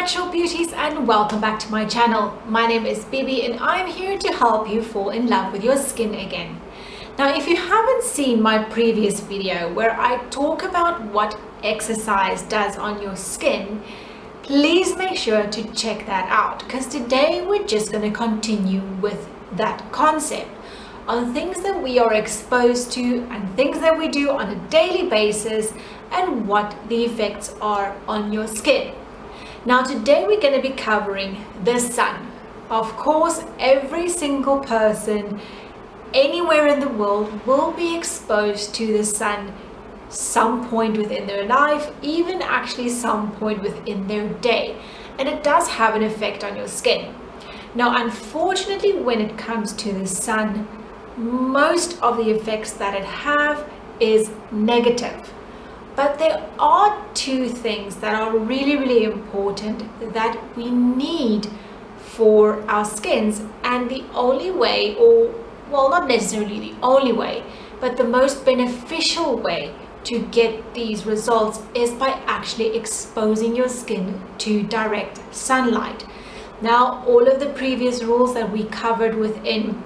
natural beauties, and welcome back to my channel. My name is Bibi and I'm here to help you fall in love with your skin again. Now, if you haven't seen my previous video where I talk about what exercise does on your skin, please make sure to check that out, because today we're just going to continue with that concept on things that we are exposed to and things that we do on a daily basis and what the effects are on your skin. Now today we're going to be covering the sun. Of course, every single person anywhere in the world will be exposed to the sun some point within their life, even actually some point within their day, and it does have an effect on your skin. Now unfortunately, when it comes to the sun, most of the effects that it have is negative. But there are two things that are really important that we need for our skins, and the only way, or well, not necessarily the only way, but the most beneficial way to get these results is by actually exposing your skin to direct sunlight. Now, all of the previous rules that we covered within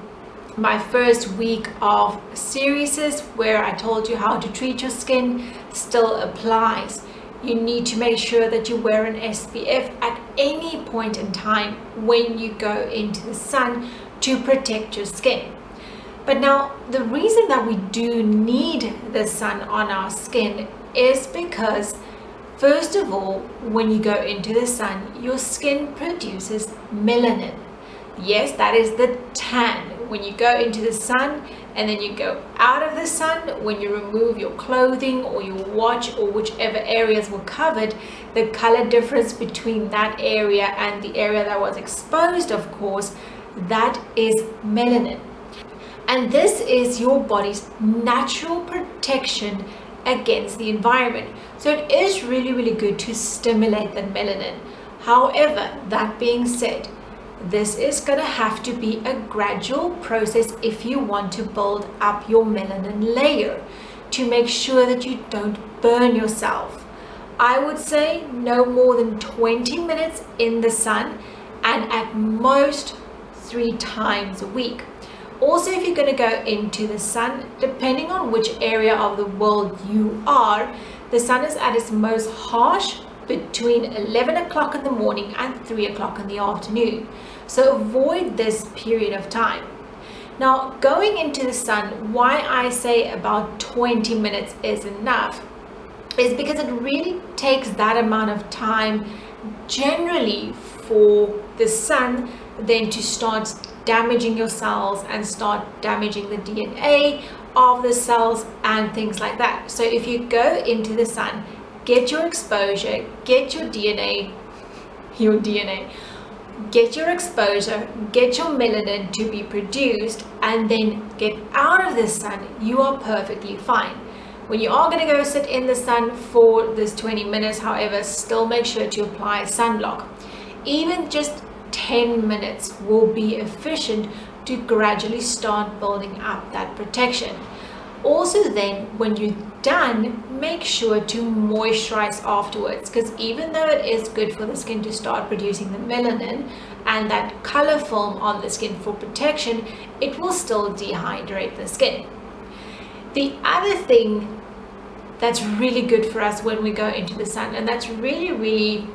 my first week of series where I told you how to treat your skin still applies. You need to make sure that you wear an SPF at any point in time when you go into the sun to protect your skin. But now the reason that we do need the sun on our skin is because, first of all, when you go into the sun, your skin produces melanin. Yes, that is the tan. When you go into the sun and then you go out of the sun, when you remove your clothing or your watch or whichever areas were covered, the color difference between that area and the area that was exposed, of course, that is melanin. And this is your body's natural protection against the environment. So it is really good to stimulate that melanin. However, that being said, this is going to have to be a gradual process if you want to build up your melanin layer to make sure that you don't burn yourself. I would say no more than 20 minutes in the sun, and at most 3 times a week. Also, if you're going to go into the sun, depending on which area of the world you are, the sun is at its most harsh between 11 o'clock in the morning and 3 o'clock in the afternoon. So avoid this period of time. Now, going into the sun, why I say about 20 minutes is enough is because it really takes that amount of time generally for the sun then to start damaging your cells and start damaging the DNA of the cells and things like that. So if you go into the sun, get your exposure, get your DNA, get your exposure, get your melanin to be produced, and then get out of the sun, you are perfectly fine. When you are going to go sit in the sun for this 20 minutes, however, still make sure to apply sunblock. Even just 10 minutes will be efficient to gradually start building up that protection. Also then, when you're done, make sure to moisturize afterwards, because even though it is good for the skin to start producing the melanin and that color film on the skin for protection, it will still dehydrate the skin. The other thing that's really good for us when we go into the sun, and that's really,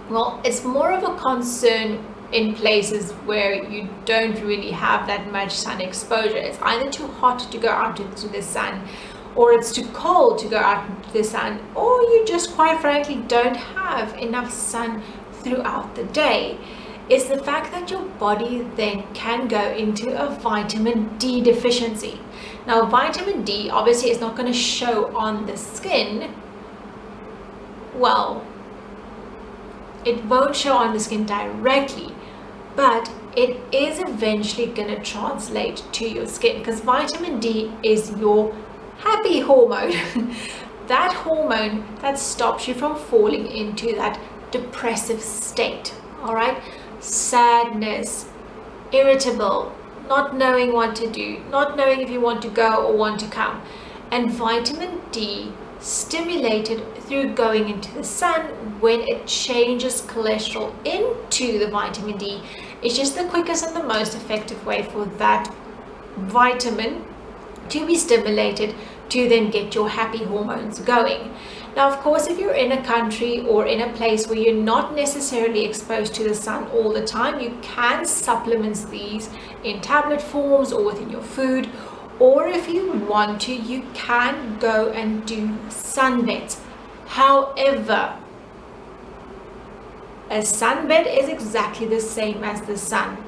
well, it's more of a concern in places where you don't really have that much sun exposure. It's either too hot to go out into the sun, or it's too cold to go out into the sun, or you just quite frankly don't have enough sun throughout the day. It's the fact that your body then can go into a vitamin D deficiency. Now, vitamin D obviously is not going to show on the skin. Well, it won't show on the skin directly, but it is eventually going to translate to your skin, because vitamin D is your happy hormone. That hormone that stops you from falling into that depressive state. All right, sadness, irritable, not knowing what to do, not knowing if you want to go or want to come. And vitamin D stimulated through going into the sun when it changes cholesterol into the vitamin D. It's just the quickest and the most effective way for that vitamin to be stimulated to then get your happy hormones going. Now, of course, if you're in a country or in a place where you're not necessarily exposed to the sun all the time, you can supplement these in tablet forms or within your food. Or if you want to, you can go and do sunbeds. However, a sunbed is exactly the same as the sun.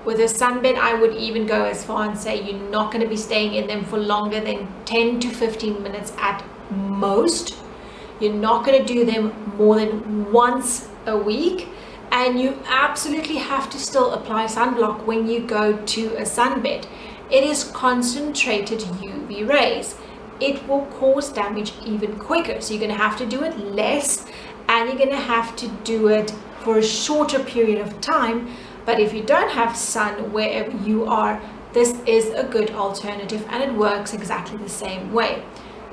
With a sunbed, I would even go as far and say you're not going to be staying in them for longer than 10 to 15 minutes at most. You're not going to do them more than once a week. And you absolutely have to still apply sunblock when you go to a sunbed. It is concentrated UV rays. It will cause damage even quicker. So you're going to have to do it less, and you're going to have to do it for a shorter period of time. But if you don't have sun wherever you are, this is a good alternative, and it works exactly the same way.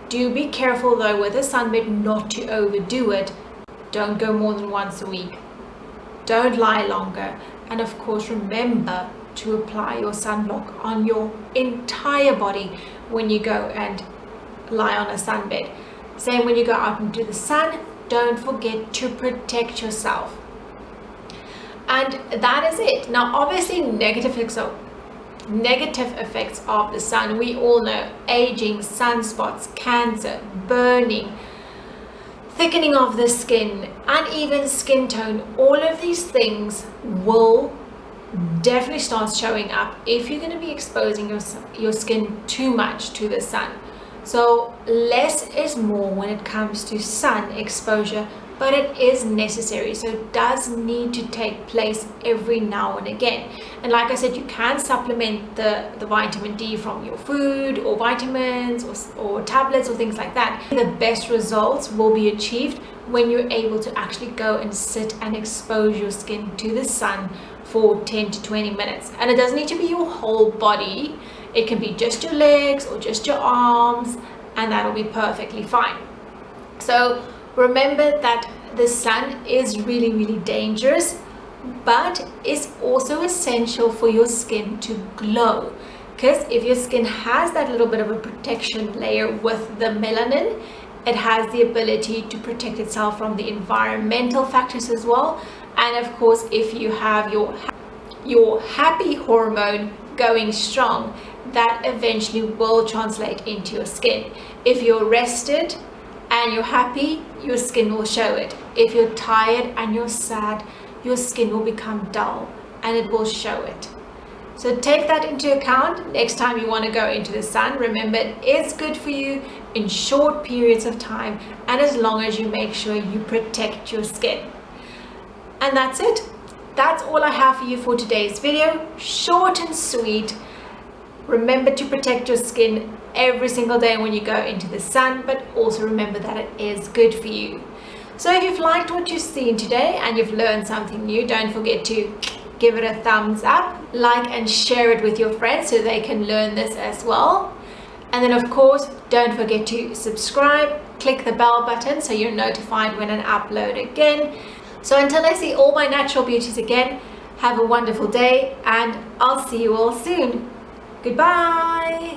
Do be careful though with a sunbed not to overdo it. Don't go more than once a week. Don't lie longer. And of course, remember to apply your sunblock on your entire body when you go and lie on a sunbed. Same when you go out into the sun, don't forget to protect yourself. And that is it. Now, obviously, negative effects of the sun, we all know: aging, sunspots, cancer, burning, thickening of the skin, uneven skin tone. All of these things will definitely start showing up if you're going to be exposing your skin too much to the sun. So less is more when it comes to sun exposure, but it is necessary. So it does need to take place every now and again. And like I said, you can supplement the vitamin D from your food or vitamins or tablets or things like that. The best results will be achieved when you're able to actually go and sit and expose your skin to the sun for 10 to 20 minutes. And it doesn't need to be your whole body. It can be just your legs or just your arms, and that'll be perfectly fine. So remember that the sun is really, really dangerous, but it's also essential for your skin to glow. Because if your skin has that little bit of a protection layer with the melanin, it has the ability to protect itself from the environmental factors as well. And of course, if you have your happy hormone going strong, that eventually will translate into your skin. If you're rested and you're happy, your skin will show it. If you're tired and you're sad, your skin will become dull and it will show it. So take that into account next time you want to go into the sun. Remember, it is good for you in short periods of time, and as long as you make sure you protect your skin. And that's it. That's all I have for you for today's video. Short and sweet. Remember to protect your skin every single day when you go into the sun, but also remember that it is good for you. So if you've liked what you've seen today and you've learned something new, don't forget to give it a thumbs up, like and share it with your friends so they can learn this as well. And then of course, don't forget to subscribe, click the bell button so you're notified when I upload again. So until I see all my natural beauties again, have a wonderful day, and I'll see you all soon. Goodbye.